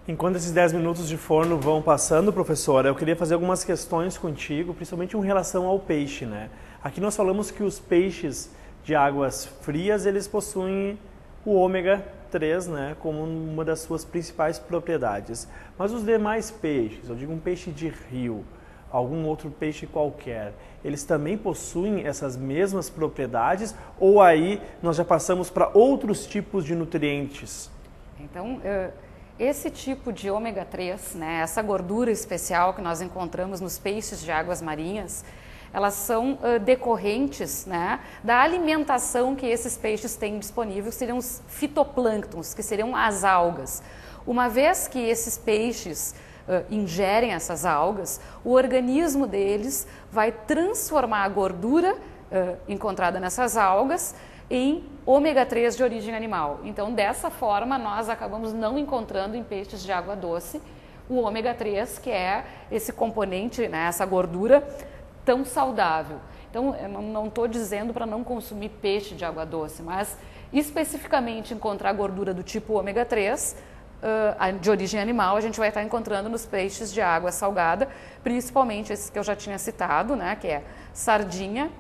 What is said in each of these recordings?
Enquanto esses 10 minutos de forno vão passando, professora, eu queria fazer algumas questões contigo, principalmente em relação ao peixe, né? Aqui nós falamos que os peixes de águas frias, eles possuem o ômega 3, né, como uma das suas principais propriedades. Mas os demais peixes, eu digo um peixe de rio, algum outro peixe qualquer, eles também possuem essas mesmas propriedades ou aí nós já passamos para outros tipos de nutrientes? Então, esse tipo de ômega 3, né, essa gordura especial que nós encontramos nos peixes de águas marinhas, elas são decorrentes, né, da alimentação que esses peixes têm disponível, que seriam os fitoplânctons, que seriam as algas. Uma vez que esses peixes ingerem essas algas, o organismo deles vai transformar a gordura encontrada nessas algas em ômega 3 de origem animal. Então, dessa forma, nós acabamos não encontrando em peixes de água doce o ômega 3, que é esse componente, né, essa gordura tão saudável. Então, eu não estou dizendo para não consumir peixe de água doce, mas especificamente encontrar gordura do tipo ômega 3, de origem animal, a gente vai estar encontrando nos peixes de água salgada, principalmente esses que eu já tinha citado, né, que é sardinha,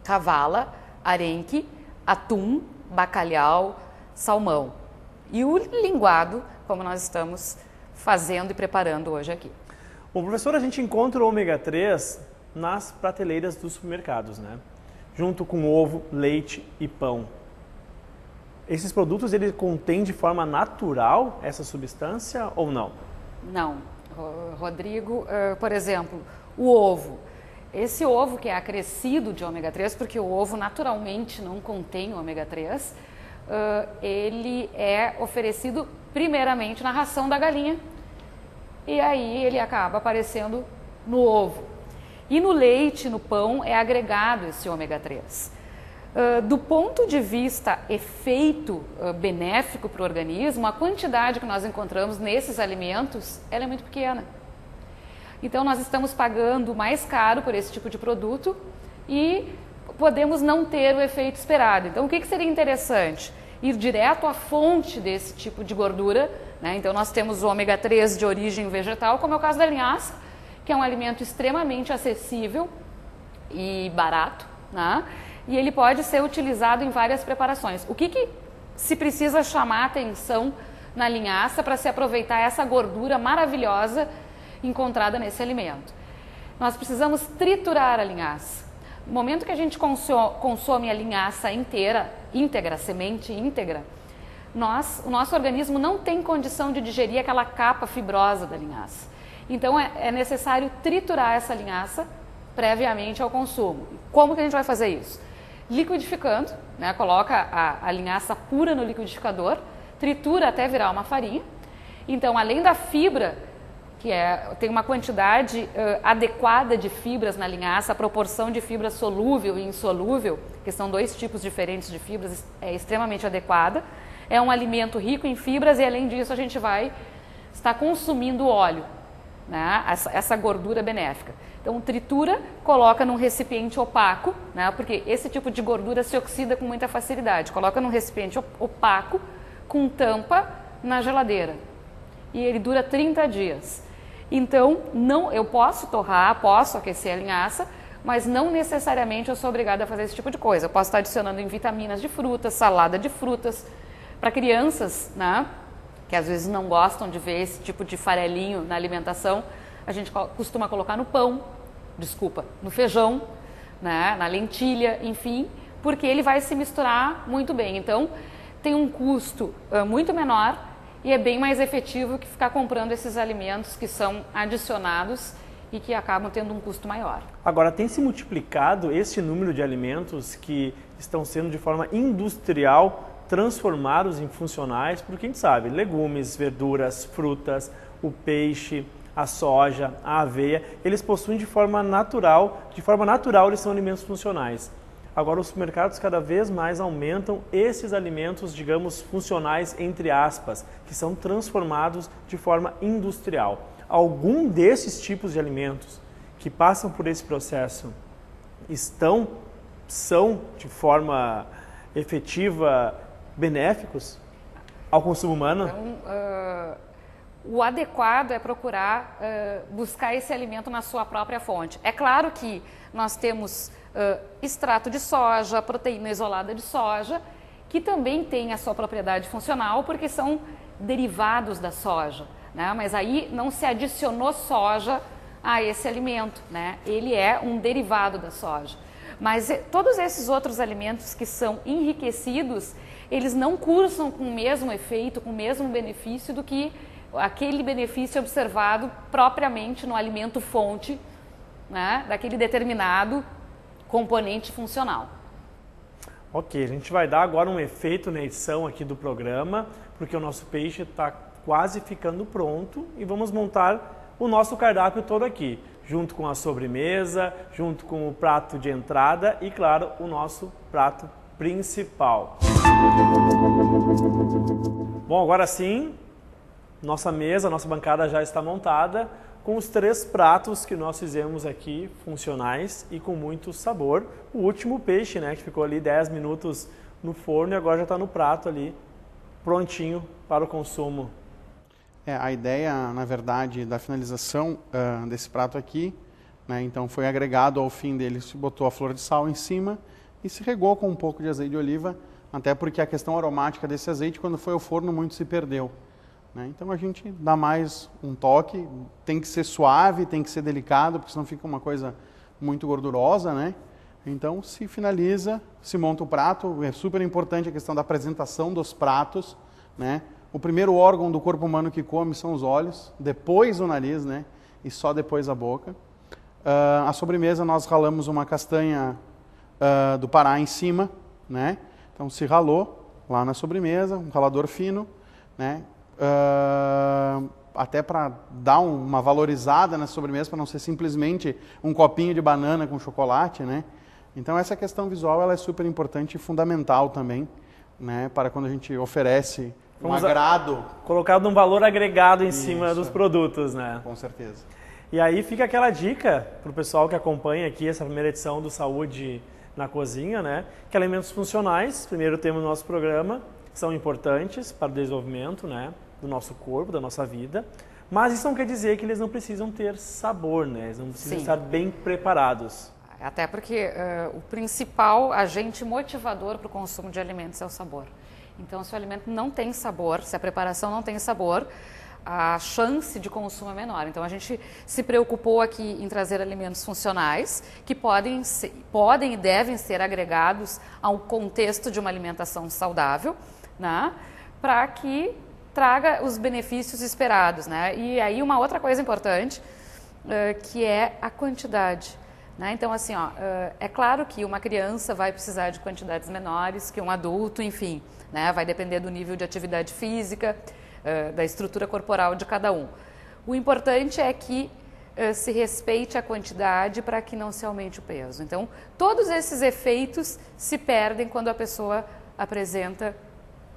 cavala, arenque, atum, bacalhau, salmão. E o linguado, como nós estamos fazendo e preparando hoje aqui. Bom, professor, a gente encontra o ômega 3 nas prateleiras dos supermercados, né? Junto com ovo, leite e pão. Esses produtos, eles contêm de forma natural essa substância ou não? Não. Rodrigo, por exemplo, o ovo. Esse ovo que é acrescido de ômega 3, porque o ovo naturalmente não contém ômega 3, ele é oferecido primeiramente na ração da galinha e aí ele acaba aparecendo no ovo. E no leite, no pão, é agregado esse ômega 3. Do ponto de vista efeito benéfico para o organismo, a quantidade que nós encontramos nesses alimentos, ela é muito pequena. Então, nós estamos pagando mais caro por esse tipo de produto e podemos não ter o efeito esperado. Então, o que seria interessante? Ir direto à fonte desse tipo de gordura, né? Então, nós temos o ômega 3 de origem vegetal, como é o caso da linhaça, que é um alimento extremamente acessível e barato, né? E ele pode ser utilizado em várias preparações. O que se precisa chamar a atenção na linhaça para se aproveitar essa gordura maravilhosa encontrada nesse alimento? Nós precisamos triturar a linhaça. No momento que a gente consome a linhaça íntegra, semente íntegra, o nosso organismo não tem condição de digerir aquela capa fibrosa da linhaça. Então é necessário triturar essa linhaça previamente ao consumo. Como que a gente vai fazer isso? Liquidificando, né? Coloca a linhaça pura no liquidificador, tritura até virar uma farinha. Então, além da fibra, tem uma quantidade adequada de fibras na linhaça, a proporção de fibra solúvel e insolúvel, que são dois tipos diferentes de fibras, é extremamente adequada. É um alimento rico em fibras e, além disso, a gente vai estar consumindo óleo, né? Essa gordura benéfica. Então, tritura, coloca num recipiente opaco, né? Porque esse tipo de gordura se oxida com muita facilidade. Coloca num recipiente opaco, com tampa, na geladeira. E ele dura 30 dias. Então, eu posso torrar, posso aquecer a linhaça, mas não necessariamente eu sou obrigada a fazer esse tipo de coisa. Eu posso estar adicionando em vitaminas de frutas, salada de frutas. Para crianças, né, que às vezes não gostam de ver esse tipo de farelinho na alimentação, a gente costuma colocar no pão, no feijão, né, na lentilha, enfim, porque ele vai se misturar muito bem. Então, tem um custo muito menor e é bem mais efetivo que ficar comprando esses alimentos que são adicionados e que acabam tendo um custo maior. Agora, tem se multiplicado esse número de alimentos que estão sendo de forma industrial transformados em funcionais, porque a gente sabe, legumes, verduras, frutas, o peixe, a soja, a aveia, eles possuem de forma natural eles são alimentos funcionais. Agora os supermercados cada vez mais aumentam esses alimentos, digamos, funcionais, entre aspas, que são transformados de forma industrial. Algum desses tipos de alimentos que passam por esse processo são de forma efetiva benéficos ao consumo humano? Então, o adequado é procurar buscar esse alimento na sua própria fonte. É claro que nós temos extrato de soja, proteína isolada de soja, que também tem a sua propriedade funcional, porque são derivados da soja, né? Mas aí não se adicionou soja a esse alimento, né? Ele é um derivado da soja. Mas todos esses outros alimentos que são enriquecidos, eles não cursam com o mesmo efeito, com o mesmo benefício do que aquele benefício observado propriamente no alimento fonte, né, daquele determinado componente funcional. Ok, a gente vai dar agora um efeito na edição aqui do programa, porque o nosso peixe está quase ficando pronto e vamos montar o nosso cardápio todo aqui, junto com a sobremesa, junto com o prato de entrada e, claro, o nosso prato principal. Bom, agora sim, nossa mesa, nossa bancada já está montada com os 3 pratos que nós fizemos aqui, funcionais e com muito sabor. O último peixe, né, que ficou ali 10 minutos no forno e agora já está no prato ali, prontinho para o consumo. A ideia, na verdade, da finalização desse prato aqui, né, então foi agregado ao fim dele, se botou a flor de sal em cima e se regou com um pouco de azeite de oliva, até porque a questão aromática desse azeite, quando foi ao forno, muito se perdeu. Então a gente dá mais um toque, tem que ser suave, tem que ser delicado, porque senão fica uma coisa muito gordurosa, né? Então se finaliza, se monta o prato, é super importante a questão da apresentação dos pratos, né? O primeiro órgão do corpo humano que come são os olhos, depois o nariz, né? E só depois a boca. A sobremesa nós ralamos uma castanha do Pará em cima, né? Então se ralou lá na sobremesa, um ralador fino, né? Até para dar uma valorizada na sobremesa, para não ser simplesmente um copinho de banana com chocolate, né? Então essa questão visual ela é super importante e fundamental também, né? Para quando a gente oferece um agrado. Colocado um valor agregado em cima dos produtos, né? Com certeza. E aí fica aquela dica para o pessoal que acompanha aqui essa primeira edição do Saúde na Cozinha, né? Que alimentos funcionais, primeiro tema do nosso programa, são importantes para o desenvolvimento, né, do nosso corpo, da nossa vida, mas isso não quer dizer que eles não precisam ter sabor, né? Eles não precisam estar bem preparados. Até porque o principal agente motivador para o consumo de alimentos é o sabor. Então, se o alimento não tem sabor, se a preparação não tem sabor, a chance de consumo é menor. Então, a gente se preocupou aqui em trazer alimentos funcionais que podem e devem ser agregados ao contexto de uma alimentação saudável, né, para que traga os benefícios esperados, né? E aí uma outra coisa importante, que é a quantidade, né? Então assim, é claro que uma criança vai precisar de quantidades menores que um adulto, enfim, né? Vai depender do nível de atividade física, da estrutura corporal de cada um. O importante é que se respeite a quantidade para que não se aumente o peso. Então, todos esses efeitos se perdem quando a pessoa apresenta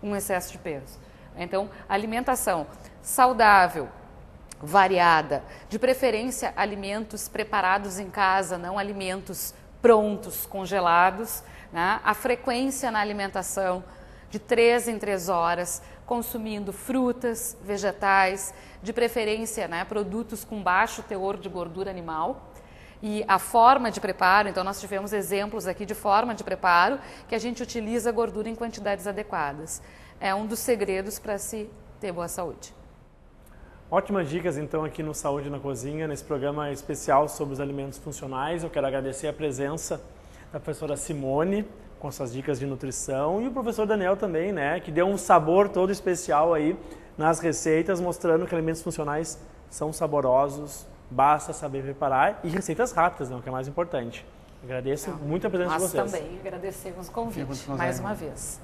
um excesso de peso. Então, alimentação saudável, variada, de preferência alimentos preparados em casa, não alimentos prontos, congelados, né? A frequência na alimentação de 3 em 3 horas, consumindo frutas, vegetais, de preferência, né, produtos com baixo teor de gordura animal. E a forma de preparo, então nós tivemos exemplos aqui de forma de preparo que a gente utiliza gordura em quantidades adequadas. É um dos segredos para se ter boa saúde. Ótimas dicas então aqui no Saúde na Cozinha, nesse programa especial sobre os alimentos funcionais. Eu quero agradecer a presença da professora Simone com suas dicas de nutrição e o professor Daniel também, né, que deu um sabor todo especial aí nas receitas, mostrando que alimentos funcionais são saborosos, basta saber preparar e receitas rápidas, não, que é mais importante. Agradeço muito a presença de vocês. Nós também agradecemos o convite, mais uma vez.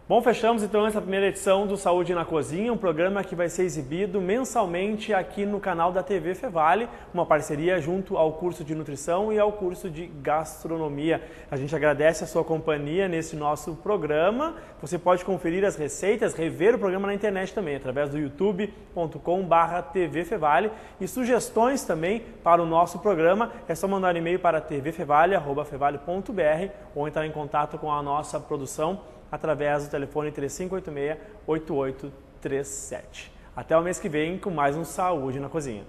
Bom, fechamos então essa primeira edição do Saúde na Cozinha, um programa que vai ser exibido mensalmente aqui no canal da TV Fevale, uma parceria junto ao curso de nutrição e ao curso de gastronomia. A gente agradece a sua companhia nesse nosso programa. Você pode conferir as receitas, rever o programa na internet também, através do youtube.com/TV Fevale, e sugestões também para o nosso programa. É só mandar um e-mail para tvfevale@fevale.br ou entrar em contato com a nossa produção através do telefone 3586-8837. Até o mês que vem com mais um Saúde na Cozinha.